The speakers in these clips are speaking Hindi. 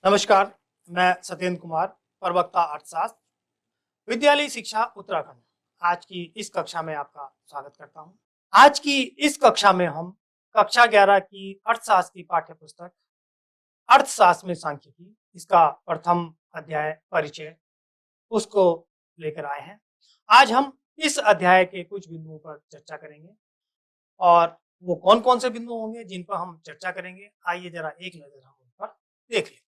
नमस्कार, मैं सत्येंद्र कुमार, प्रवक्ता अर्थशास्त्र, विद्यालय शिक्षा उत्तराखंड। आज की इस कक्षा में आपका स्वागत करता हूं। आज की इस कक्षा में हम कक्षा 11 की अर्थशास्त्र की पाठ्य पुस्तक अर्थशास्त्र में सांख्यिकी, इसका प्रथम अध्याय परिचय, उसको लेकर आए हैं। आज हम इस अध्याय के कुछ बिंदुओं पर चर्चा करेंगे और वो कौन-कौन से बिंदु होंगे जिन पर हम चर्चा करेंगे, आइए जरा एक नज़र हम उन पर देख लेते हैं।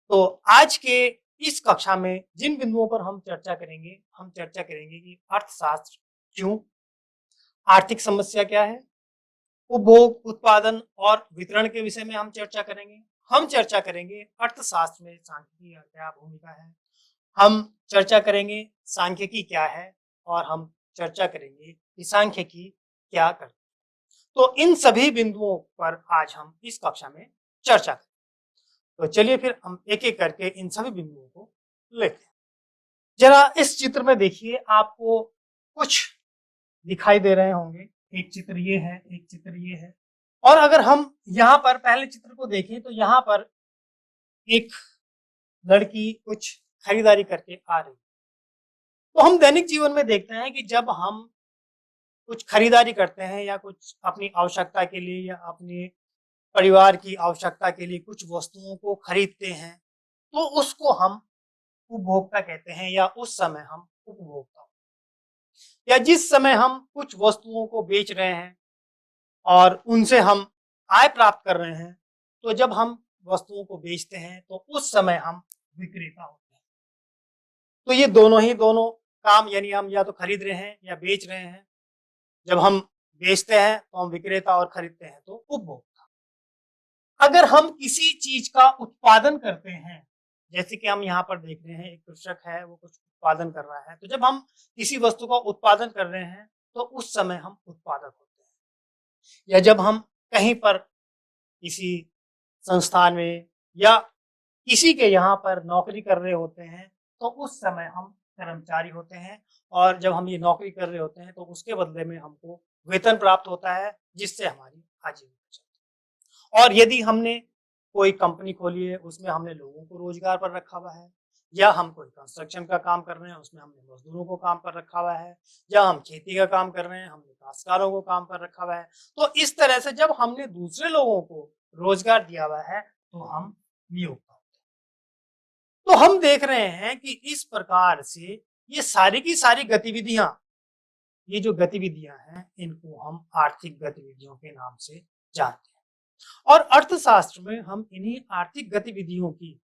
तो आज के इस कक्षा में जिन बिंदुओं पर हम चर्चा करेंगे कि अर्थशास्त्र क्यों, आर्थिक समस्या क्या है, उपभोग, उत्पादन और वितरण के विषय में हम चर्चा करेंगे। हम चर्चा करेंगे अर्थशास्त्र में सांख्यिकी का क्या भूमिका है। हम चर्चा करेंगे सांख्यिकी क्या है और हम चर्चा करेंगे कि सांख्यिकी क्या करती है। तो इन सभी बिंदुओं पर आज हम इस कक्षा में चर्चा करेंगे। तो चलिए फिर हम एक-एक करके इन सभी बिंदुओं को लेते हैं। जरा इस चित्र में देखिए, आपको कुछ दिखाई दे रहे होंगे। एक चित्र ये है, एक चित्र ये है। और अगर हम यहाँ पर पहले चित्र को देखें तो यहाँ पर एक लड़की कुछ खरीदारी करके आ रही है। तो हम दैनिक जीवन में देखते हैं कि जब हम कुछ खरीदारी करते हैं या कुछ अपनी आवश्यकता के लिए या अपने परिवार की आवश्यकता के लिए कुछ वस्तुओं को खरीदते हैं, तो उसको हम उपभोक्ता कहते हैं या उस समय हम उपभोक्ता होते हैं। या जिस समय हम कुछ वस्तुओं को बेच रहे हैं और उनसे हम आय प्राप्त कर रहे हैं, तो जब हम वस्तुओं को बेचते हैं तो उस समय हम विक्रेता होते हैं। तो ये दोनों काम, यानी हम या तो खरीद रहे हैं या बेच रहे हैं। जब हम बेचते हैं तो हम विक्रेता और खरीदते हैं तो उपभोक्ता। अगर हम किसी चीज का उत्पादन करते हैं, जैसे कि हम यहाँ पर देख रहे हैं, एक कृषक है, वो कुछ उत्पादन कर रहा है, तो जब हम किसी वस्तु का उत्पादन कर रहे हैं तो उस समय हम उत्पादक होते हैं। या जब हम कहीं पर किसी संस्थान में या किसी के यहाँ पर नौकरी कर रहे होते हैं तो उस समय हम कर्मचारी होते हैं। और जब हम ये नौकरी कर रहे होते हैं तो उसके बदले में हमको वेतन प्राप्त होता है, जिससे हमारी आजीविका चलती है। और यदि हमने कोई कंपनी खोली है, उसमें हमने लोगों को रोजगार पर रखा हुआ है, या हम कोई कंस्ट्रक्शन का काम कर रहे हैं, उसमें हमने मजदूरों को काम पर रखा हुआ है, या हम खेती का काम कर रहे हैं, हमने काश्तकारों को काम पर रखा हुआ है। तो इस तरह से जब हमने दूसरे लोगों को रोजगार दिया हुआ है तो हम नियोक्ता होते हैं। तो हम देख रहे हैं कि इस प्रकार से ये सारी की सारी गतिविधियां, ये जो गतिविधियां हैं, इनको हम आर्थिक गतिविधियों के नाम से जानते हैं। और अर्थशास्त्र में हम इन्हीं आर्थिक गतिविधियों की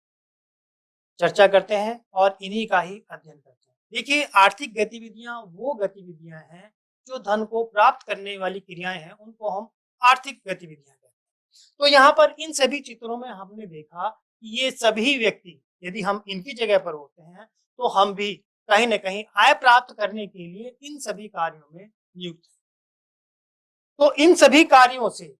चर्चा करते हैं और इन्हीं का ही अध्ययन करते हैं। देखिए, आर्थिक गतिविधियां वो गतिविधियां हैं जो धन को प्राप्त करने वाली क्रियाएं हैं, उनको हम आर्थिक गतिविधियां कहते हैं। तो यहाँ पर इन सभी चित्रों में हमने देखा कि ये सभी व्यक्ति, यदि हम इनकी जगह पर होते हैं तो हम भी कहीं न कहीं आय प्राप्त करने के लिए इन सभी कार्यों में नियुक्त हैं। तो इन सभी कार्यों से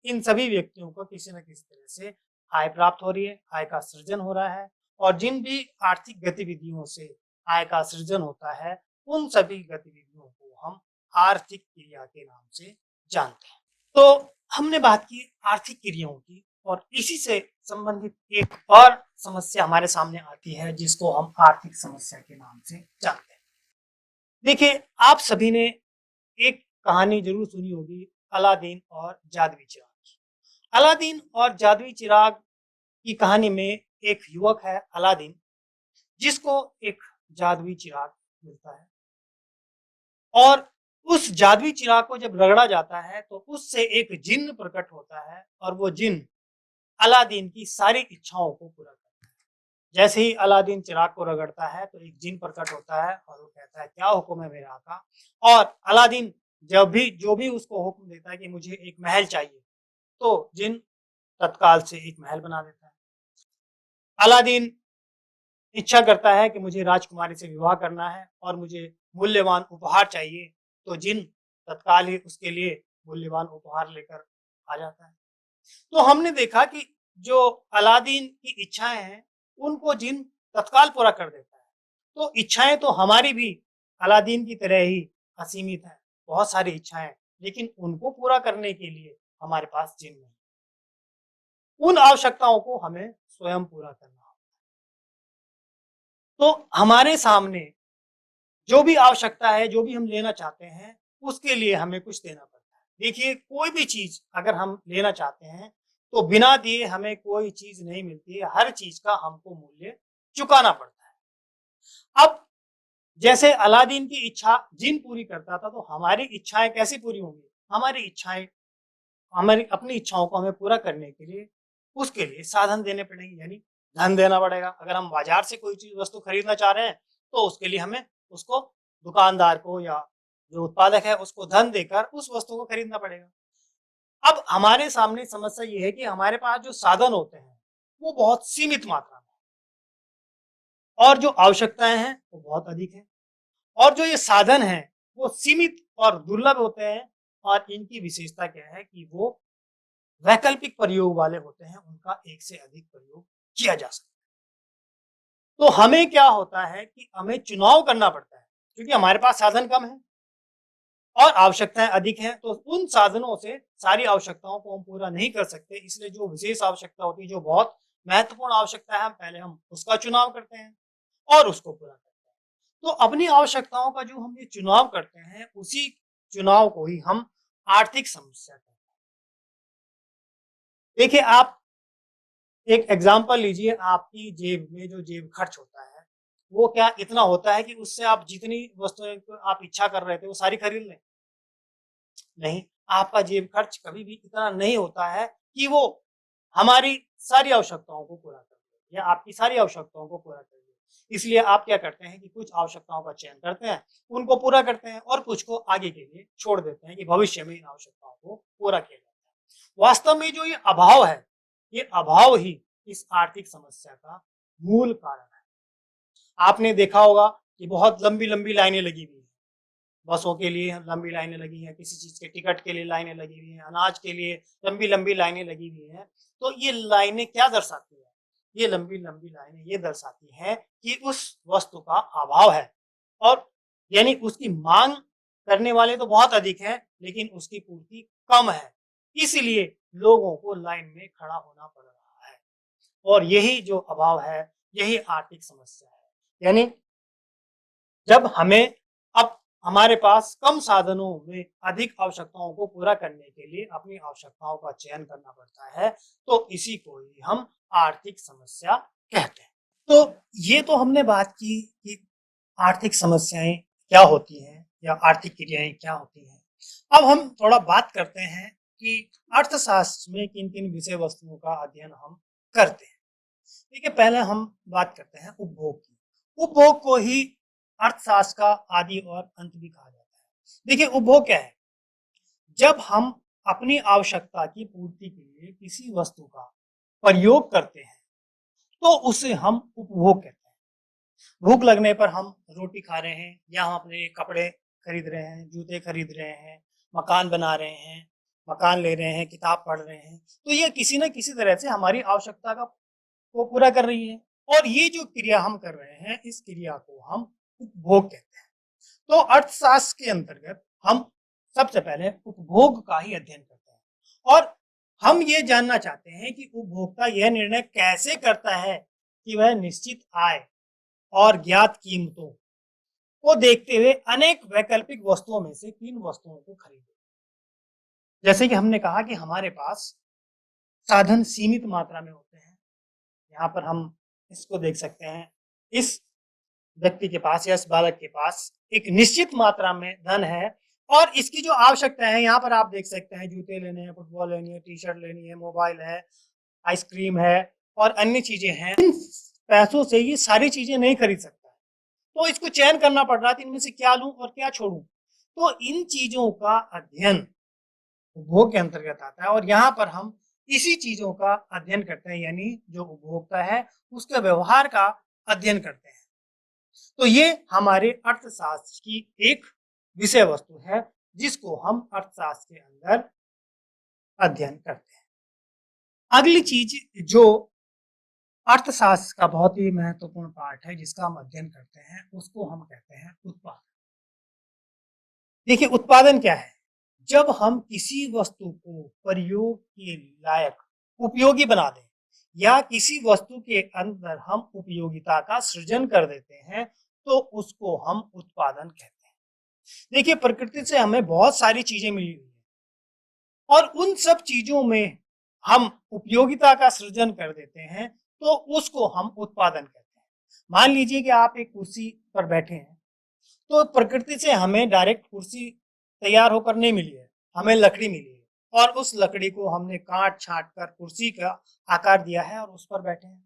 इन सभी व्यक्तियों को किसी न किसी तरह से आय प्राप्त हो रही है, आय का सृजन हो रहा है। और जिन भी आर्थिक गतिविधियों से आय का सृजन होता है, उन सभी गतिविधियों को हम आर्थिक क्रिया के नाम से जानते हैं। तो हमने बात की आर्थिक क्रियाओं की, और इसी से संबंधित एक और समस्या हमारे सामने आती है जिसको हम आर्थिक समस्या के नाम से जानते हैं। देखिए, आप सभी ने एक कहानी जरूर सुनी होगी, अलादीन और जादुई चिराग। अलादीन और जादुई चिराग की कहानी में एक युवक है अलादीन, जिसको एक जादुई चिराग मिलता है। और उस जादुई चिराग को जब रगड़ा जाता है तो उससे एक जिन्न प्रकट होता है, और वो जिन्न अलादीन की सारी इच्छाओं को पूरा करता है। जैसे ही अलादीन चिराग को रगड़ता है तो एक जिन्न प्रकट होता है और वो कहता है, क्या हुक्म है मेरे आका। और अलादीन जब भी जो भी उसको हुक्म देता है कि मुझे एक महल चाहिए, तो जिन्न तत्काल से एक महल बना देता है। अलादीन इच्छा करता है कि मुझे राजकुमारी से विवाह करना है और मुझे मूल्यवान उपहार चाहिए, तो जिन्न तत्काल ही उसके लिए मूल्यवान उपहार लेकर आ जाता है। तो हमने देखा कि जो अलादीन की इच्छाएं हैं, उनको जिन्न तत्काल पूरा कर देता है। तो इच्छाएं तो हमारी भी अलादीन की तरह ही असीमित हैं, बहुत सारी इच्छाएं, लेकिन उनको पूरा करने के लिए हमारे पास जिन्न नहीं। उन आवश्यकताओं को हमें स्वयं पूरा करना होता है। तो हमारे सामने जो भी आवश्यकता है, जो भी हम लेना चाहते हैं, उसके लिए हमें कुछ देना पड़ता है। देखिए, कोई भी चीज़ अगर हम लेना चाहते हैं, तो बिना दिए हमें कोई चीज़ नहीं मिलती है, हर चीज़ का हमको मूल्य चुकाना पड़ता है। अब जैसे अलादीन की इच्छा जिन पूरी करता था, तो हमारी इच्छाएँ कैसे पूरी होंगी? हमारी अपनी इच्छाओं को हमें पूरा करने के लिए, उसके लिए साधन देने पड़ेंगे, यानी धन देना पड़ेगा। अगर हम बाज़ार से कोई चीज़ वस्तु खरीदना चाह रहे हैं, तो उसके लिए हमें उसको दुकानदार को या जो उत्पादक है, उसको धन देकर उस वस्तु को खरीदना पड़ेगा। अब हमारे सामने समस्या ये है कि हमारे पास जो साधन होते हैं, वो बहुत सीमित मात्रा में और जो आवश्यकताएँ हैं, वो बहुत अधिक हैं। और जो ये साधन हैं, वो सीमित और दुर्लभ होते हैं और इनकी विशेषता क्या है कि वो वैकल्पिक प्रयोग वाले होते हैं, उनका एक से अधिक प्रयोग किया जा सकता है। तो हमें क्या होता है कि हमें चुनाव करना पड़ता है, क्योंकि हमारे पास साधन कम है और आवश्यकताएँ अधिक हैं, तो उन साधनों से सारी आवश्यकताओं को हम पूरा नहीं कर सकते, इसलिए जो विशेष आवश्यकता होती है, जो बहुत महत्वपूर्ण आवश्यकता है, हम पहले हम उसका चुनाव करते हैं और उसको पूरा करते हैं। तो अपनी आवश्यकताओं का जो हम ये चुनाव करते हैं, उसी चुनाव को ही हम आर्थिक समस्या कहते हैं। देखिए, आप एक एग्ज़ाम्पल लीजिए, आपकी जेब में जो जेब खर्च होता है, वो क्या इतना होता है कि उससे आप जितनी वस्तुएँ को आप इच्छा कर रहे थे, वो सारी खरीद लें? नहीं, आपका जेब खर्च कभी भी इतना नहीं होता है कि वो हमारी सारी आवश्यकताओं को पूरा कर दे या आपकी सारी आवश्यकताओं को पूरा कर दे। इसलिए आप क्या करते हैं कि कुछ आवश्यकताओं का चयन करते हैं, उनको पूरा करते हैं और कुछ को आगे के लिए छोड़ देते हैं कि भविष्य में इन आवश्यकताओं को पूरा किया जाता है। वास्तव में जो ये अभाव है, ये अभाव ही इस आर्थिक समस्या का मूल कारण है। आपने देखा होगा कि बहुत लंबी-लंबी लाइनें लगी हुई हैं। बसों के लिए लंबी लाइनें लगी हैं, किसी चीज़ के टिकट के लिए लाइनें लगी हुई हैं, अनाज के लिए लंबी-लंबी लाइनें लगी हुई हैं। तो ये लाइनें क्या दर्शाती हैं? ये लंबी-लंबी लाइनें ये दर्शाती हैं कि उस वस्तु का अभाव है और यानी उसकी माँग करने वाले तो बहुत अधिक हैं, लेकिन उसकी पूर्ति कम है। इसलिए लोगों को लाइन में खड़ा होना पड़ रहा है और यही जो अभाव है, यही आर्थिक समस्या है। यानी जब हमें अब हमारे पास कम साधनों में अधिक आवश्यकताओं को पूरा करने के लिए अपनी आवश्यकताओं का चयन करना पड़ता है, तो इसी को ही हम आर्थिक समस्या कहते हैं। तो ये तो हमने बात की कि आर्थिक समस्याएँ क्या होती हैं या आर्थिक क्रियाएँ क्या होती हैं। अब हम थोड़ा बात करते हैं कि अर्थशास्त्र में किन-किन विषय वस्तुओं का अध्ययन हम करते हैं। देखिए, पहले हम बात करते हैं उपभोग की। उपभोग को ही अर्थशास्त्र का आदि और अंत भी कहा जाता है। देखिए, उपभोग क्या है? जब हम अपनी आवश्यकता की पूर्ति के लिए किसी वस्तु का प्रयोग करते हैं, तो उसे हम उपभोग कहते हैं। भूख लगने पर हम रोटी खा रहे हैं या हम अपने कपड़े खरीद रहे हैं, जूते खरीद रहे हैं, मकान बना रहे हैं, मकान ले रहे हैं, किताब पढ़ रहे हैं। तो ये किसी न किसी तरह से हमारी आवश्यकता का को पूरा कर रही है और ये जो क्रिया हम कर रहे हैं, इस क्रिया को हम उपभोग कहते हैं। तो अर्थशास्त्र के अंतर्गत हम सबसे पहले उपभोग का ही अध्ययन करते हैं और हम ये जानना चाहते हैं कि उपभोक्ता यह निर्णय कैसे करता है कि वह निश्चित आय और ज्ञात कीमतों को देखते हुए अनेक वैकल्पिक वस्तुओं में से किन वस्तुओं को खरीदे। जैसे कि हमने कहा कि हमारे पास साधन सीमित मात्रा में होते हैं। यहाँ पर हम इसको देख सकते हैं। इस व्यक्ति के पास या इस बालक के पास एक निश्चित मात्रा में धन है और इसकी जो आवश्यकता है, यहाँ पर आप देख सकते हैं, जूते लेने हैं, फुटबॉल लेनी है, टी-शर्ट लेनी है, मोबाइल है, आइसक्रीम है और अन्य चीज़ें हैं। इन पैसों से ये सारी चीज़ें नहीं खरीद सकता है, तो इसको चयन करना पड़ रहा है, तो इनमें से क्या लूँ और क्या छोड़ूँ? तो इन चीज़ों का अध्ययन उपभोग के अंतर्गत आता है और यहाँ पर हम इसी चीज़ों का अध्ययन करते हैं, यानी जो उपभोक्ता है, उसके व्यवहार का अध्ययन करते हैं। तो ये हमारे अर्थशास्त्र की एक विषय वस्तु है, जिसको हम अर्थशास्त्र के अंदर अध्ययन करते हैं। अगली चीज़ जो अर्थशास्त्र का बहुत ही महत्वपूर्ण पार्ट है, जिसका हम अध्ययन करते हैं, उसको हम कहते हैं उत्पादन। देखिए, उत्पादन क्या है? जब हम किसी वस्तु को प्रयोग के लायक उपयोगी बना दें, या किसी वस्तु के अंदर हम उपयोगिता का सृजन कर देते हैं तो उसको हम उत्पादन कहते हैं। देखिए, प्रकृति से हमें बहुत सारी चीजें मिली हुई है और उन सब चीजों में हम उपयोगिता का सृजन कर देते हैं तो उसको हम उत्पादन कहते हैं। मान लीजिए कि आप एक कुर्सी पर बैठे हैं, तो प्रकृति से हमें डायरेक्ट कुर्सी तैयार होकर नहीं मिली है, हमें लकड़ी मिली है और उस लकड़ी को हमने काट छाट कर कुर्सी का आकार दिया है और उस पर बैठे हैं।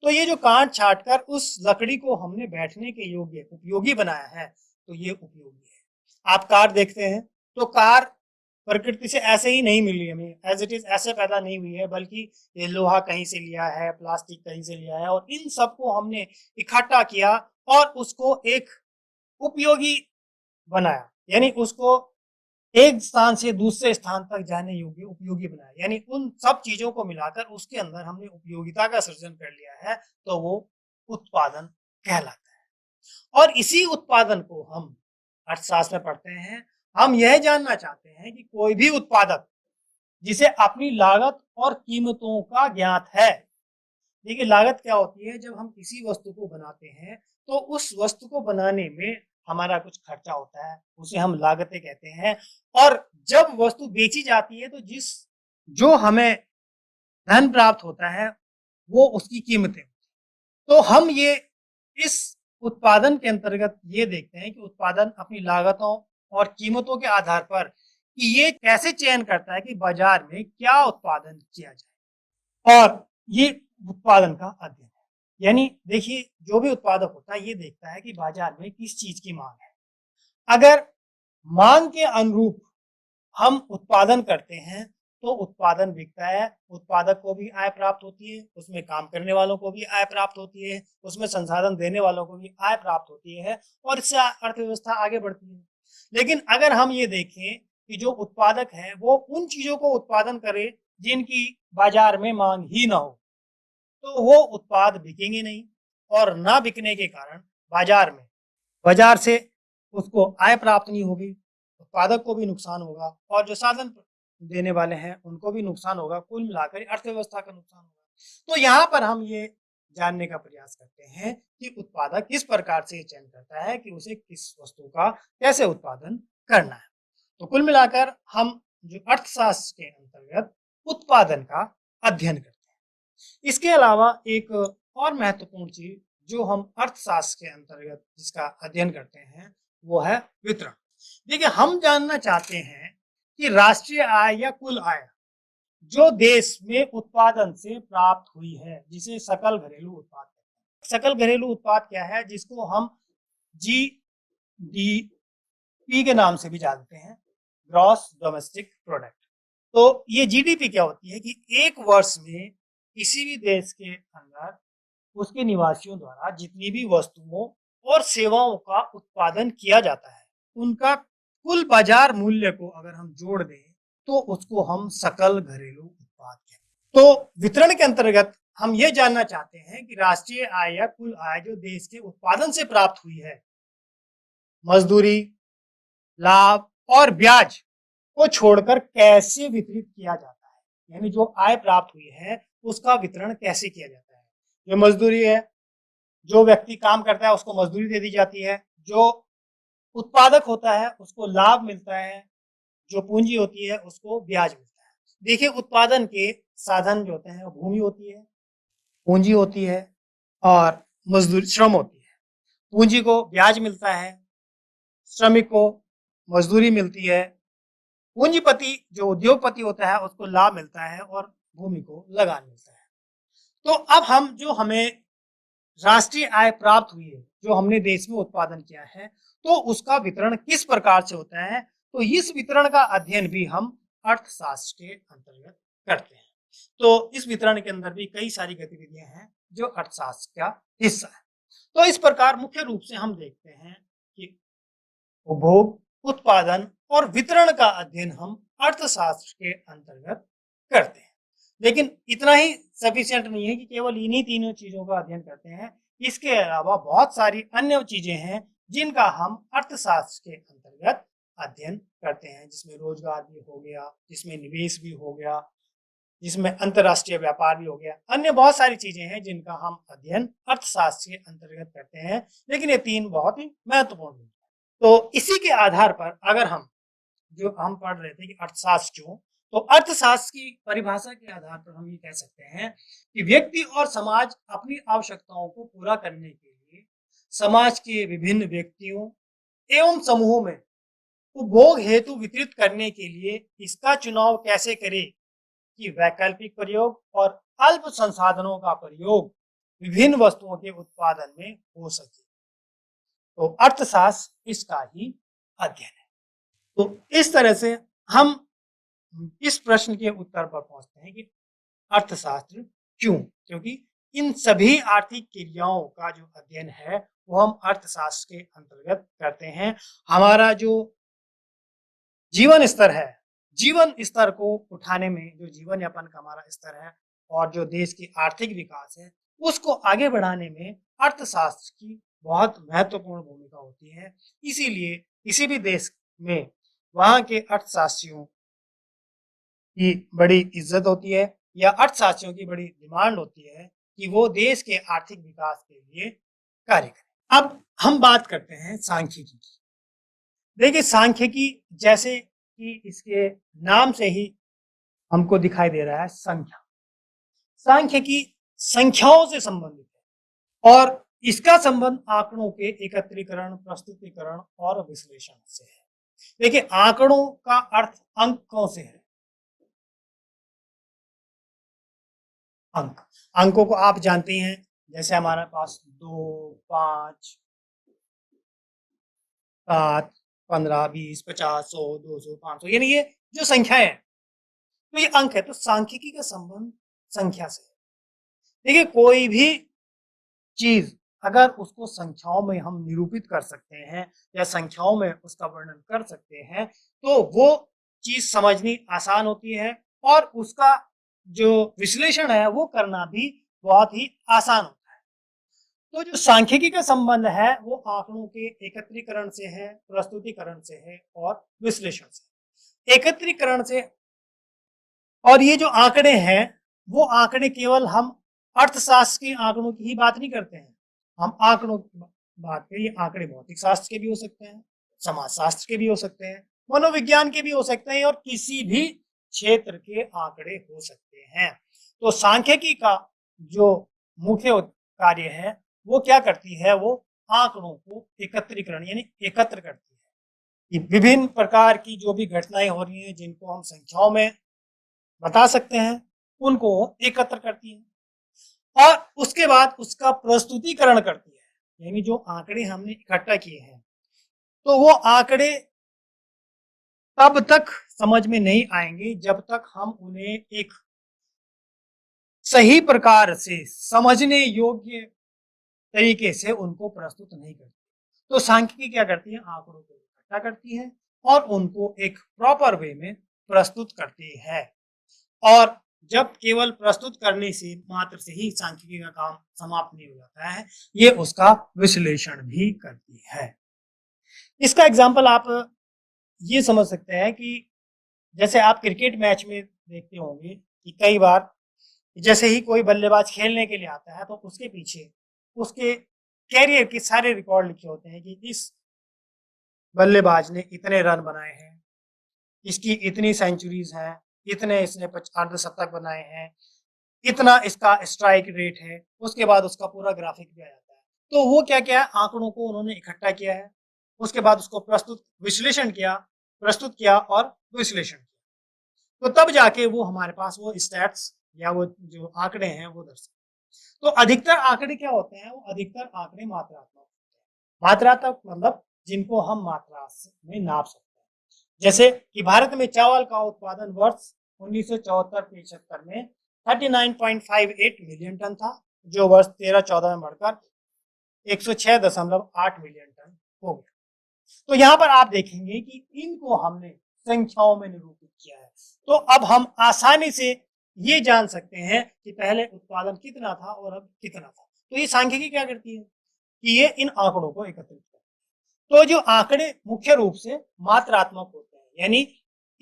तो ये जो काट छाट कर उस लकड़ी को हमने बैठने के योग्य उपयोगी बनाया है, तो ये उपयोगी है। आप कार देखते हैं तो कार प्रकृति से ऐसे ही नहीं मिली हमें, एज इट इज ऐसे पैदा नहीं हुई है, बल्कि ये लोहा कहीं से लिया है, प्लास्टिक कहीं से लिया है और इन सबको हमने इकट्ठा किया और उसको एक उपयोगी बनाया, यानी उसको एक स्थान से दूसरे स्थान तक जाने योग्य उपयोगी बनाया। यानी उन सब चीजों को मिलाकर उसके अंदर हमने उपयोगिता का सृजन कर लिया है, तो वो उत्पादन कहलाता है। और इसी उत्पादन को हम अर्थशास्त्र में पढ़ते हैं। हम यह जानना चाहते हैं कि कोई भी उत्पादक जिसे अपनी लागत और कीमतों का ज्ञात है। देखिए, लागत क्या होती है? जब हम किसी वस्तु को बनाते हैं तो उस वस्तु को बनाने में हमारा कुछ खर्चा होता है, उसे हम लागतें कहते हैं। और जब वस्तु बेची जाती है तो जो हमें धन प्राप्त होता है वो उसकी कीमतें। तो हम ये इस उत्पादन के अंतर्गत ये देखते हैं कि उत्पादन अपनी लागतों और कीमतों के आधार पर कि ये कैसे चयन करता है कि बाजार में क्या उत्पादन किया जाए, और ये उत्पादन का अध्ययन है। यानी देखिए, जो भी उत्पादक होता है ये देखता है कि बाजार में किस चीज की मांग है। अगर मांग के अनुरूप हम उत्पादन करते हैं तो उत्पादन बिकता है, उत्पादक को भी आय प्राप्त होती है, उसमें काम करने वालों को भी आय प्राप्त होती है, उसमें संसाधन देने वालों को भी आय प्राप्त होती है और इससे अर्थव्यवस्था आगे बढ़ती है। लेकिन अगर हम ये देखें कि जो उत्पादक है वो उन चीजों को उत्पादन करे जिनकी बाजार में मांग ही ना हो, तो वो उत्पाद बिकेंगे नहीं और ना बिकने के कारण बाजार से उसको आय प्राप्त नहीं होगी, उत्पादक को भी नुकसान होगा और जो साधन देने वाले हैं उनको भी नुकसान होगा। कुल मिलाकर अर्थव्यवस्था का नुकसान होगा। तो यहाँ पर हम ये जानने का प्रयास करते हैं कि उत्पादक किस प्रकार से चयन करता है कि उसे किस वस्तु का कैसे उत्पादन करना है। तो कुल मिलाकर हम जो अर्थशास्त्र के अंतर्गत उत्पादन का अध्ययन करते हैं। इसके अलावा एक और महत्वपूर्ण चीज जो हम अर्थशास्त्र के अंतर्गत जिसका अध्ययन करते हैं वो है वितरण। देखिए, हम जानना चाहते हैं कि राष्ट्रीय आय या कुल आय जो देश में उत्पादन से प्राप्त हुई है, जिसे सकल घरेलू उत्पाद कहते हैं। सकल घरेलू उत्पाद क्या है? जिसको हम जीडीपी के नाम से भी जानते हैं, ग्रॉस डोमेस्टिक प्रोडक्ट। तो ये जीडीपी क्या होती है कि एक वर्ष में किसी भी देश के अंदर उसके निवासियों द्वारा जितनी भी वस्तुओं और सेवाओं का उत्पादन किया जाता है उनका कुल बाजार मूल्य को अगर हम जोड़ दें तो उसको हम सकल घरेलू उत्पाद कहते हैं। तो वितरण के अंतर्गत हम ये जानना चाहते हैं कि राष्ट्रीय आय या कुल आय जो देश के उत्पादन से प्राप्त हुई है, मजदूरी, लाभ और ब्याज को छोड़कर कैसे वितरित किया जाता है। यानी जो आय प्राप्त हुई है उसका वितरण कैसे किया जाता है। जो मजदूरी है, जो व्यक्ति काम करता है उसको मजदूरी दे दी जाती है, जो उत्पादक होता है उसको लाभ मिलता है, जो पूंजी होती है उसको ब्याज मिलता है। देखिए, उत्पादन के साधन जो होते हैं भूमि होती है, पूंजी होती है और मजदूरी श्रम होती है। पूंजी को ब्याज मिलता है, श्रमिक को मजदूरी मिलती है, पूंजीपति जो उद्योगपति होता है उसको लाभ मिलता है और भूमि को लगान मिलता है। तो अब हमें राष्ट्रीय आय प्राप्त हुई है, जो हमने देश में उत्पादन किया है, तो उसका वितरण किस प्रकार से होता है, तो इस वितरण का अध्ययन भी हम अर्थशास्त्र के अंतर्गत करते हैं। तो इस वितरण के अंदर भी कई सारी गतिविधियां हैं जो अर्थशास्त्र का हिस्सा है। तो इस प्रकार मुख्य रूप से हम देखते हैं कि उपभोग, उत्पादन और वितरण का अध्ययन हम अर्थशास्त्र के अंतर्गत करते हैं। लेकिन इतना ही सफिशिएंट नहीं है कि केवल इन्हीं तीनों चीजों का अध्ययन करते हैं। इसके अलावा बहुत सारी अन्य चीजें हैं जिनका हम अर्थशास्त्र के अंतर्गत अध्ययन करते हैं, जिसमें रोजगार भी हो गया, जिसमें निवेश भी हो गया, जिसमें अंतरराष्ट्रीय व्यापार भी हो गया, अन्य बहुत सारी चीजें हैं जिनका हम अध्ययन अर्थशास्त्र के अंतर्गत करते हैं, लेकिन ये 3 बहुत ही महत्वपूर्ण हैं। तो इसी के आधार पर अगर हम जो हम पढ़ रहे थे कि अर्थशास्त्र क्यों, तो अर्थशास्त्र की परिभाषा के आधार पर हम ये कह सकते हैं कि व्यक्ति और समाज अपनी आवश्यकताओं को पूरा करने के लिए समाज के विभिन्न व्यक्तियों एवं समूहों में उपभोग हेतु वितरित करने के लिए इसका चुनाव कैसे करे कि वैकल्पिक प्रयोग और अल्प संसाधनों का प्रयोग विभिन्न वस्तुओं के उत्पादन में हो सके। तो अर्थशास्त्र इसका ही अध्ययन है। तो इस तरह से हम इस प्रश्न के उत्तर पर पहुंचते हैं कि अर्थशास्त्र क्यों, क्योंकि इन सभी आर्थिक क्रियाओं का जो अध्ययन है वो हम अर्थशास्त्र के अंतर्गत करते हैं। हमारा जो जीवन स्तर है, जीवन स्तर को उठाने में, जो जीवन यापन का हमारा स्तर है और जो देश की आर्थिक विकास है उसको आगे बढ़ाने में अर्थशास्त्र की बहुत महत्वपूर्ण भूमिका होती है। इसीलिए किसी भी देश में वहाँ के अर्थशास्त्रियों की बड़ी इज्जत होती है या अर्थशास्त्रियों की बड़ी डिमांड होती है कि वो देश के आर्थिक विकास के लिए कार्य करें। अब हम बात करते हैं सांख्यिकी की। देखिए, सांख्यिकी जैसे कि इसके नाम से ही हमको दिखाई दे रहा है संख्या। सांख्यिकी संख्याओं से संबंधित है और इसका संबंध आंकड़ों के एकत्रीकरण, प्रस्तुतिकरण और विश्लेषण से है। देखिए, आंकड़ों का अर्थ अंकों से है। अंकों को आप जानते हैं, जैसे हमारे पास 2, 5, 7, 15, 20, 50, 100, 200, 500, यानी ये जो संख्याएं हैं तो ये अंक है। तो सांख्यिकी का संबंध संख्या से है। देखिए, कोई भी चीज अगर उसको संख्याओं में हम निरूपित कर सकते हैं या संख्याओं में उसका वर्णन कर सकते हैं तो वो चीज समझनी आसान होती है और उसका जो विश्लेषण है वो करना भी बहुत ही आसान होता है। तो जो सांख्यिकी का संबंध है वो आंकड़ों के एकत्रीकरण से है, प्रस्तुतिकरण से है और विश्लेषण से। एकत्रीकरण से, और ये जो आंकड़े हैं वो आंकड़े केवल हम अर्थशास्त्र के आंकड़ों की ही बात नहीं करते हैं। हम आंकड़ों की बात करें, ये आंकड़े भौतिक शास्त्र के भी हो सकते हैं, समाज शास्त्र के भी हो सकते हैं, मनोविज्ञान के भी हो सकते हैं और किसी भी क्षेत्र के आंकड़े हो सकते हैं। तो सांख्यिकी का जो मुख्य कार्य है वो क्या करती है, वो आंकड़ों को एकत्रीकरण यानी एकत्र करती है कि विभिन्न प्रकार की जो भी घटनाएं हो रही हैं जिनको हम संख्याओं में बता सकते हैं उनको एकत्र करती है और उसके बाद उसका प्रस्तुतिकरण करती है। यानी जो आंकड़े हमने इकट्ठा किए हैं तो वो आंकड़े तब तक समझ में नहीं आएंगे जब तक हम उन्हें एक सही प्रकार से समझने योग्य तरीके से उनको प्रस्तुत नहीं करती। तो सांख्यिकी क्या करती है, आंकड़ों को इकट्ठा करती है और उनको एक प्रॉपर वे में प्रस्तुत करती है। और जब केवल प्रस्तुत करने से मात्र से ही सांख्यिकी का काम समाप्त नहीं हो जाता है, ये उसका विश्लेषण भी करती है। इसका एग्जाम्पल आप ये समझ सकते हैं कि जैसे आप क्रिकेट मैच में देखते होंगे कि कई बार जैसे ही कोई बल्लेबाज खेलने के लिए आता है तो उसके पीछे उसके कैरियर के सारे रिकॉर्ड लिखे होते हैं कि इस बल्लेबाज ने इतने रन बनाए हैं, इसकी इतनी सेंचुरीज हैं, इतने इसने अर्धशतक बनाए हैं, इतना इसका स्ट्राइक रेट है। उसके बाद उसका पूरा ग्राफिक भी आ जाता है। तो वो क्या क्या है, आंकड़ों को उन्होंने इकट्ठा किया है, उसके बाद उसको विश्लेषण किया, प्रस्तुत किया और विश्लेषण किया, तो तब जाके वो हमारे पास वो स्टैट्स या वो जो आंकड़े हैं वो दर्शाते हैं। तो अधिकतर आंकड़े क्या होते हैं, वो अधिकतर आंकड़े मात्रात्मक होते हैं। मात्रात्मक मतलब जिनको हम मात्रा में नाप सकते हैं। जैसे कि भारत में चावल का उत्पादन वर्ष 1974-75 में 39.58 मिलियन टन था, जो वर्ष 13-14 में बढ़कर 106.8 मिलियन टन हो गया। तो यहाँ पर आप देखेंगे कि इनको हमने संख्याओं में निरूपित किया है। तो अब हम आसानी से ये जान सकते हैं कि पहले उत्पादन कितना था और अब कितना था। तो ये सांख्यिकी क्या करती है कि ये इन आंकड़ों को एकत्रित करती है। तो जो आंकड़े मुख्य रूप से मात्रात्मक होते हैं, यानी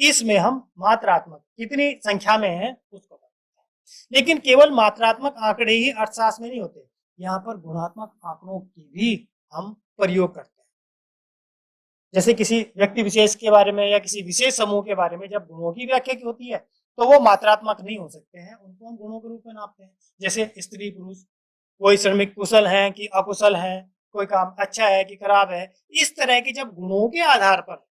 इसमें हम मात्रात्मक कितनी संख्या में है उसको बताते हैं। लेकिन केवल मात्रात्मक आंकड़े ही अर्थशास्त्र में नहीं होते, यहाँ पर गुणात्मक आंकड़ों की भी हम प्रयोग करते हैं। जैसे किसी व्यक्ति विशेष के बारे में या किसी विशेष समूह के बारे में जब गुणों की व्याख्या की होती है तो वो मात्रात्मक नहीं हो सकते हैं, उनको हम गुणों के रूप में नापते हैं। जैसे स्त्री पुरुष, कोई श्रमिक कुशल है कि अकुशल है, कोई काम अच्छा है कि खराब है, इस तरह के जब गुणों के आधार पर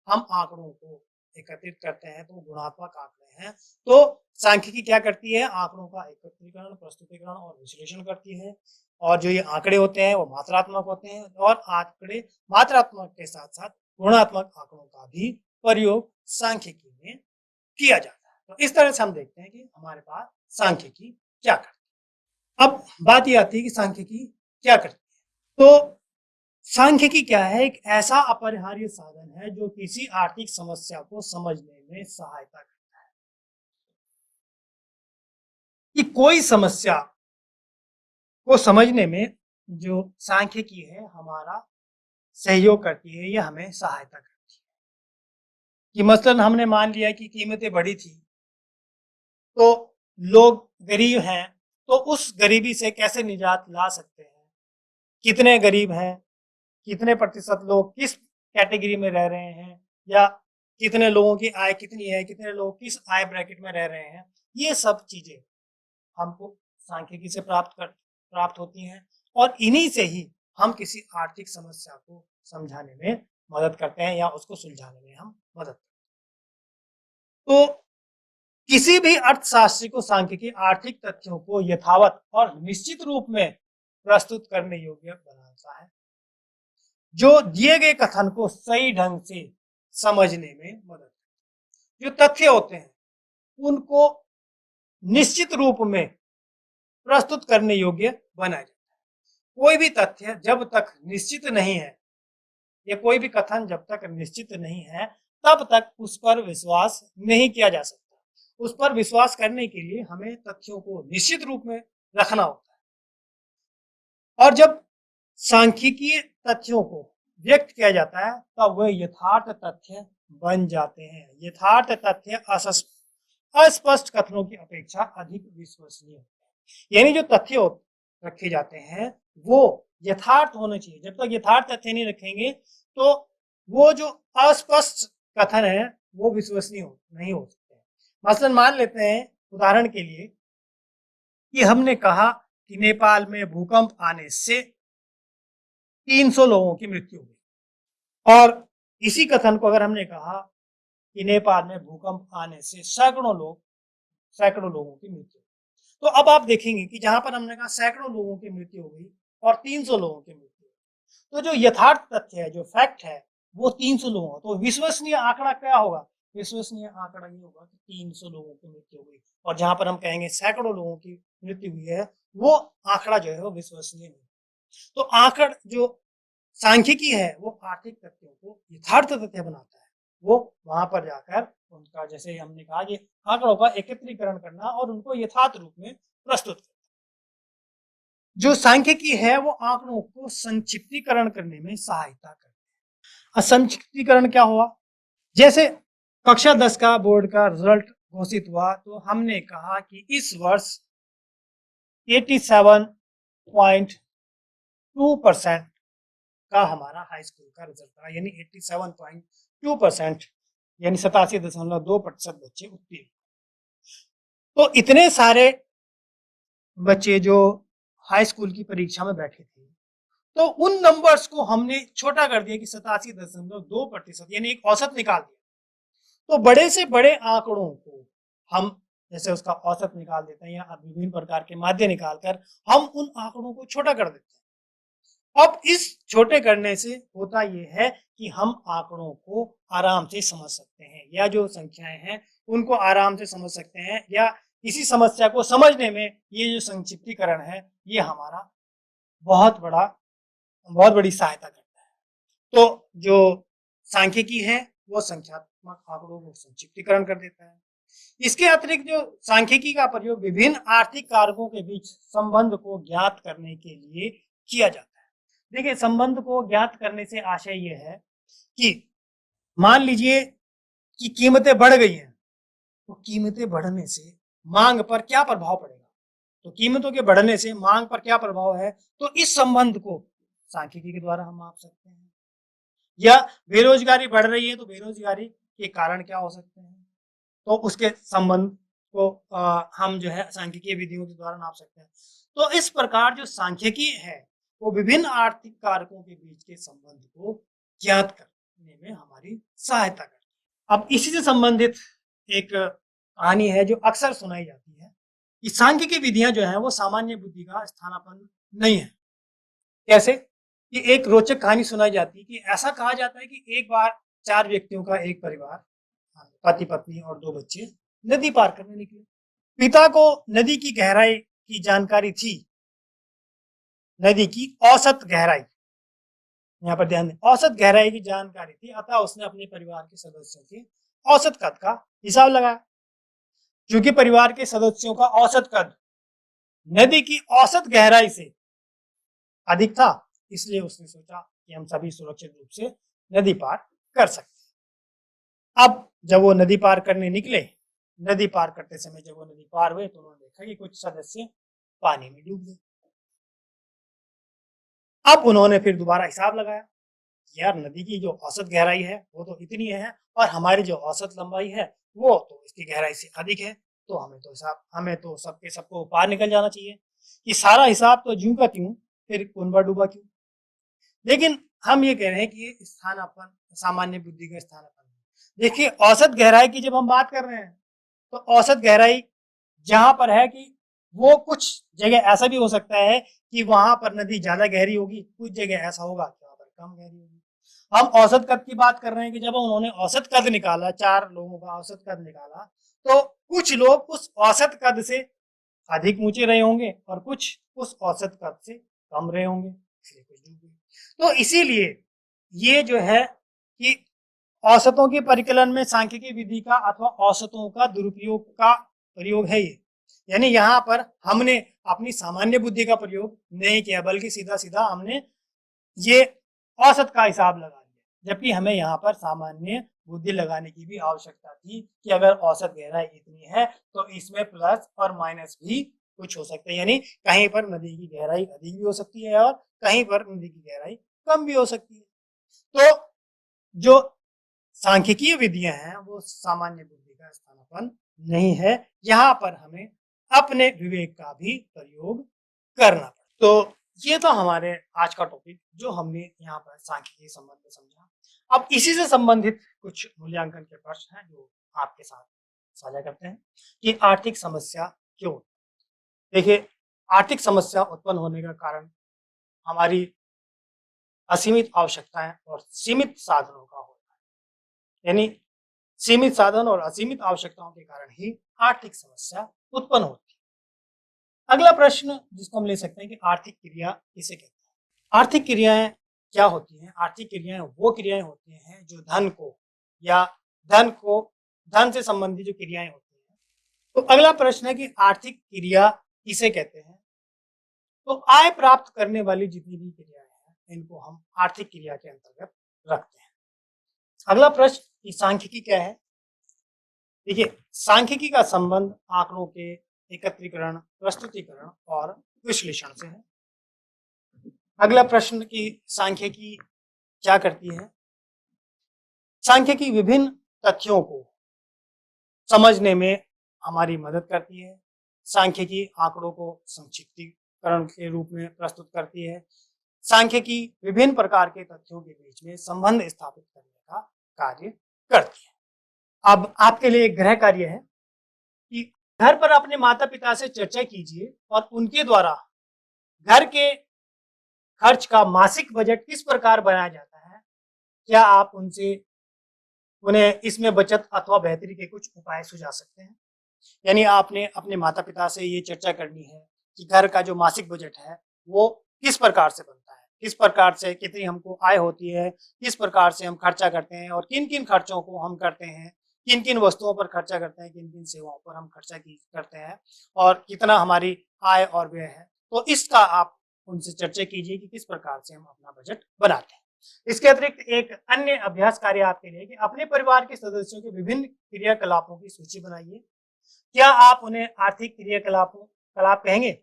हम आंकड़ों को एकत्रित करते हैं तो गुणात्मक आंकड़े हैं। तो सांख्यिकी क्या करती है, आंकड़ों का एकत्रीकरण, प्रस्तुतिकरण और विश्लेषण करती है। और जो ये आंकड़े होते हैं वो मात्रात्मक होते हैं, और आंकड़े मात्रात्मक के साथ साथ गुणात्मक आंकड़ों का भी प्रयोग सांख्यिकी में किया जाता है। तो इस तरह से हम देखते हैं कि हमारे पास सांख्यिकी क्या करती है। अब बात ये आती है कि सांख्यिकी क्या करती है। तो सांख्यिकी क्या है, एक ऐसा अपरिहार्य साधन है जो किसी आर्थिक समस्या को समझने में सहायता करता है। कि कोई समस्या को समझने में जो सांख्यिकी है हमारा सहयोग करती है या हमें सहायता करती है। कि मसलन हमने मान लिया कि कीमतें बढ़ी थी, तो लोग गरीब हैं, तो उस गरीबी से कैसे निजात ला सकते हैं, कितने गरीब हैं, कितने प्रतिशत लोग किस कैटेगरी में रह रहे हैं, या कितने लोगों की आय कितनी है, कितने लोग किस आय ब्रैकेट में रह रहे हैं, ये सब चीजें हमको सांख्यिकी से प्राप्त होती हैं। और इन्हीं से ही हम किसी आर्थिक समस्या को समझाने में मदद करते हैं या उसको सुलझाने में हम मदद करते हैं। तो किसी भी अर्थशास्त्री को सांख्यिकी आर्थिक तथ्यों को यथावत और निश्चित रूप में प्रस्तुत करने योग्य बनाता है, जो दिए गए कथन को सही ढंग से समझने में मदद करता है। जो तथ्य होते हैं उनको निश्चित रूप में प्रस्तुत करने योग्य बनाया जाता है। कोई भी तथ्य जब तक निश्चित नहीं है, या कोई भी कथन जब तक निश्चित नहीं है, तब तक उस पर विश्वास नहीं किया जा सकता। उस पर विश्वास करने के लिए हमें तथ्यों को निश्चित रूप में रखना होता है। और जब सांख्यिकीय तथ्यों को व्यक्त किया जाता है तब वह यथार्थ तथ्य बन जाते हैं। यथार्थ तथ्य अस्पष्ट कथनों की अपेक्षा अधिक विश्वसनीय होते हैं। यानी जो तथ्य रखे जाते हैं वो यथार्थ होने चाहिए। जब तक यथार्थ तथ्य नहीं रखेंगे तो वो जो अस्पष्ट कथन है वो विश्वसनीय नहीं हो सकते। मसलन मान लेते हैं उदाहरण के लिए कि हमने कहा कि नेपाल में भूकंप आने से 300 लोगों की मृत्यु हुई, और इसी कथन को अगर हमने कहा कि नेपाल में भूकंप आने से सैकड़ों लोगों की मृत्यु, तो अब आप देखेंगे कि जहां पर हमने कहा सैकड़ों लोगों की मृत्यु हो गई और 300 लोगों की मृत्यु, तो जो यथार्थ तथ्य है, जो फैक्ट है, वो 300 लोगों, तो विश्वसनीय आंकड़ा क्या होगा, विश्वसनीय आंकड़ा ये होगा कि 300 लोगों की मृत्यु हुई। और जहां पर हम कहेंगे सैकड़ों लोगों की मृत्यु हुई है, वो आंकड़ा जो है वो विश्वसनीय नहीं। तो आंकड़ जो सांख्यिकी है वो आर्थिक तथ्यों को यथार्थ तथ्य बनाता है। वो वहां पर जाकर उनका, जैसे हमने कहा कि आंकड़ों का एकत्रीकरण करना और उनको यथार्थ रूप में प्रस्तुत करना। जो सांख्यिकी है वो आंकड़ों को संक्षिप्तीकरण करने में सहायता करती है। संक्षिप्तीकरण क्या हुआ, जैसे कक्षा 10 का बोर्ड का रिजल्ट घोषित हुआ तो हमने कहा कि इस वर्ष 87.2% का हमारा हाई स्कूल का रिजल्ट था, यानी 87.2%, यानी 87.2% बच्चे उत्तीर्ण। तो इतने सारे बच्चे जो हाई स्कूल की परीक्षा में बैठे थे, तो उन नंबर्स को हमने छोटा कर दिया कि 87.2%, यानी एक औसत निकाल दिया। तो बड़े से बड़े आंकड़ों को हम जैसे उसका औसत निकाल देते हैं या विभिन्न प्रकार के माध्य निकालकर हम उन आंकड़ों को छोटा कर देते हैं। अब इस छोटे करने से होता यह है कि हम आंकड़ों को आराम से समझ सकते हैं, या जो संख्याएं हैं उनको आराम से समझ सकते हैं, या किसी समस्या को समझने में ये जो संक्षिप्तीकरण है ये हमारा बहुत बड़ी सहायता करता है। तो जो सांख्यिकी है वो संख्यात्मक आंकड़ों को संक्षिप्तीकरण कर देता है। इसके अतिरिक्त जो सांख्यिकी का प्रयोग विभिन्न आर्थिक कारकों के बीच संबंध को ज्ञात करने के लिए किया जाता है। देखिए, संबंध को ज्ञात करने से आशय ये है कि मान लीजिए कि कीमतें बढ़ गई हैं, तो कीमतें बढ़ने से मांग पर क्या प्रभाव पड़ेगा। तो कीमतों के बढ़ने से मांग पर क्या प्रभाव है, तो इस संबंध को सांख्यिकी के द्वारा हम माप सकते हैं। या बेरोजगारी बढ़ रही है तो बेरोजगारी के कारण क्या हो सकते हैं, तो उसके संबंध को हम जो है सांख्यिकीय विधियों के द्वारा नाप सकते हैं। तो इस प्रकार जो सांख्यिकी है वो विभिन्न आर्थिक कारकों के बीच के संबंध को ज्ञात करने में हमारी सहायता करती है। अब इसी से संबंधित एक कहानी है जो अक्सर सुनाई जाती है कि सांख्यिकी विधियां जो है वो सामान्य बुद्धि का स्थानापन्न नहीं है। कैसे कि एक रोचक कहानी सुनाई जाती है कि ऐसा कहा जाता है कि एक बार 4 व्यक्तियों का एक परिवार, पति पत्नी और 2 बच्चे नदी पार करने निकले। पिता को नदी की गहराई की जानकारी थी, नदी की औसत गहराई, यहाँ पर ध्यान दें, औसत गहराई की जानकारी थी, अतः उसने अपने परिवार के सदस्यों के औसत कद का हिसाब लगाया। क्योंकि परिवार के सदस्यों का औसत कद नदी की औसत गहराई से अधिक था, इसलिए उसने सोचा कि हम सभी सुरक्षित रूप से नदी पार कर सकते हैं। अब जब वो नदी पार करने निकले, नदी पार करते समय जब वो नदी पार हुए तो उन्होंने देखा कि कुछ सदस्य पानी में डूब गए। अब उन्होंने फिर दोबारा हिसाब लगाया, यार नदी की जो औसत गहराई है वो तो इतनी है और हमारी जो औसत लंबाई है वो तो इसकी गहराई से अधिक है, तो हमें तो सबको पार निकल जाना चाहिए। कि सारा हिसाब तो ज्यों का त्यों, फिर कुनबा डूबा क्यों। लेकिन हम ये कह रहे हैं कि ये स्थानापन्न सामान्य बुद्धि का स्थानापन्न। देखिए औसत गहराई की जब हम बात कर रहे हैं तो औसत गहराई जहां पर है कि वो कुछ जगह ऐसा भी हो सकता है कि वहां पर नदी ज्यादा गहरी होगी, कुछ जगह ऐसा होगा कि वहां पर कम गहरी होगी। हम औसत कद की बात कर रहे हैं कि जब उन्होंने औसत कद निकाला, 4 लोगों का औसत कद निकाला, तो कुछ लोग उस औसत कद से अधिक ऊंचे रहे होंगे और कुछ उस औसत कद से कम रहे होंगे, इसलिए कुछ डूब गए। तो इसीलिए ये जो है कि औसतों के परिकलन में सांख्यिकी विधि का अथवा औसतों का दुरुपयोग का प्रयोग है ये। यानी यहाँ पर हमने अपनी सामान्य बुद्धि का प्रयोग नहीं किया, बल्कि सीधा सीधा हमने ये औसत का हिसाब लगा लिया, जबकि हमें यहाँ पर सामान्य बुद्धि लगाने की भी आवश्यकता थी कि अगर औसत गहराई इतनी है तो इसमें प्लस और माइनस भी कुछ हो सकते हैं। यानी कहीं पर नदी की गहराई अधिक भी हो सकती है और कहीं पर नदी की गहराई कम भी हो सकती है। तो जो सांख्यिकीय विधियां हैं वो सामान्य बुद्धि का स्थानापन्न नहीं है, यहाँ पर हमें अपने विवेक का भी प्रयोग करना पड़ता। तो ये तो हमारे आज का टॉपिक जो हमने यहाँ पर सांख्यिकी संबंध में समझा। अब इसी से संबंधित कुछ मूल्यांकन के प्रश्न हैं जो आपके साथ साझा करते हैं कि आर्थिक समस्या क्यों। देखिए आर्थिक समस्या उत्पन्न होने का कारण हमारी असीमित आवश्यकताएं और सीमित साधनों का होता है। यानी सीमित साधन और असीमित आवश्यकताओं के कारण ही आर्थिक समस्या उत्पन्न होती है। अगला प्रश्न जिसको हम ले सकते हैं कि आर्थिक क्रिया किसे कहते हैं। आर्थिक क्रियाएं क्या होती हैं। आर्थिक क्रियाएं वो क्रियाएं होती हैं जो या धन से संबंधित जो क्रियाएं होती हैं। तो अगला प्रश्न है कि आर्थिक क्रिया किसे कहते हैं। तो आय प्राप्त करने वाली जितनी भी क्रियाएं हैं इनको हम आर्थिक क्रिया के अंतर्गत रखते हैं। अगला प्रश्न कि सांख्यिकी क्या है। देखिए सांख्यिकी का संबंध आंकड़ों के एकत्रीकरण, प्रस्तुतिकरण और विश्लेषण से है। अगला प्रश्न कि सांख्यिकी क्या करती है। सांख्यिकी विभिन्न तथ्यों को समझने में हमारी मदद करती है। सांख्यिकी आंकड़ों को संक्षिप्तीकरण के रूप में प्रस्तुत करती है। सांख्यिकी विभिन्न प्रकार के तथ्यों के बीच में संबंध स्थापित करने का कार्य करती है। अब आपके लिए एक गृह कार्य है कि घर पर अपने माता पिता से चर्चा कीजिए और उनके द्वारा घर के खर्च का मासिक बजट किस प्रकार बनाया जाता है, क्या आप उन्हें इसमें बचत अथवा बेहतरी के कुछ उपाय सुझा सकते हैं। यानी आपने अपने माता पिता से ये चर्चा करनी है कि घर का जो मासिक बजट है वो किस प्रकार से बनता है, किस प्रकार से कितनी हमको आय होती है, किस प्रकार से हम खर्चा करते हैं और किन किन खर्चों को हम करते हैं, किन किन वस्तुओं पर खर्चा करते हैं, किन किन सेवाओं पर हम खर्चा करते हैं और कितना हमारी आय और व्यय है। तो इसका आप उनसे चर्चा कीजिए कि किस प्रकार से हम अपना बजट बनाते हैं। इसके अतिरिक्त एक अन्य अभ्यास कार्य आपके लिए कि अपने परिवार के सदस्यों के विभिन्न क्रियाकलापों की सूची बनाइए। क्या आप उन्हें आर्थिक क्रियाकलाप कहेंगे?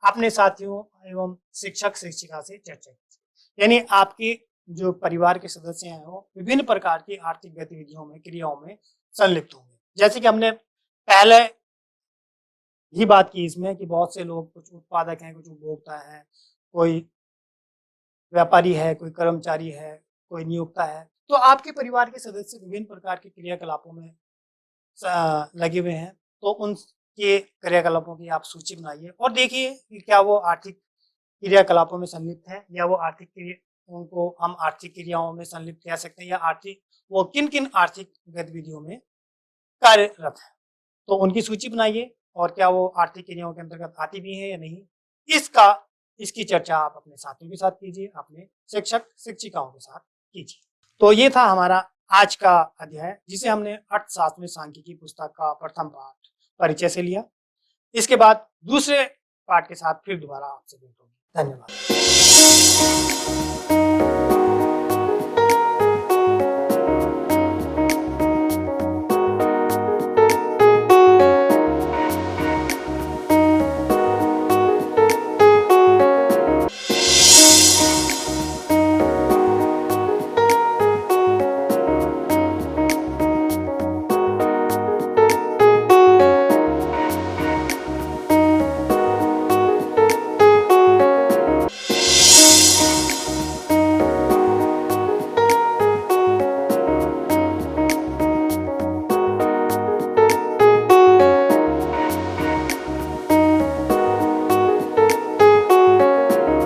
अपने साथियों एवं शिक्षक शिक्षिका से चर्चा कीजिए। यानी आपके जो परिवार के सदस्य हैं वो विभिन्न प्रकार की आर्थिक गतिविधियों में क्रियाओं में संलिप्त होंगे। जैसे कि हमने पहले ही बात की इसमें कि बहुत से लोग कुछ उत्पादक हैं, कुछ उपभोक्ता हैं, कोई व्यापारी है, कोई कर्मचारी है, कोई नियोक्ता है। तो आपके परिवार के सदस्य विभिन्न प्रकार के क्रियाकलापों में लगे हुए हैं, तो उनके क्रियाकलापों की आप सूची बनाइए और देखिए कि क्या वो आर्थिक क्रियाकलापों में संलिप्त हैं या वो उनको हम आर्थिक क्रियाओं में संलिप्त कह सकते हैं या वो किन-किन आर्थिक गतिविधियों में कार्यरत हैं। तो उनकी सूची बनाइए और क्या वो आर्थिक क्रियाओं के अंतर्गत आती भी हैं या नहीं, इसकी चर्चा आप अपने साथियों के साथ कीजिए, अपने शिक्षक-शिक्षिकाओं के साथ कीजिए। तो ये था हमारा आज का अध्याय, जिसे हमने अर्थशास्त्र में सांख्यिकी पुस्तक का प्रथम पाठ परिचय से लिया। इसके बाद दूसरे पाठ के साथ फिर दोबारा आपसे भेंट होगी। धन्यवाद।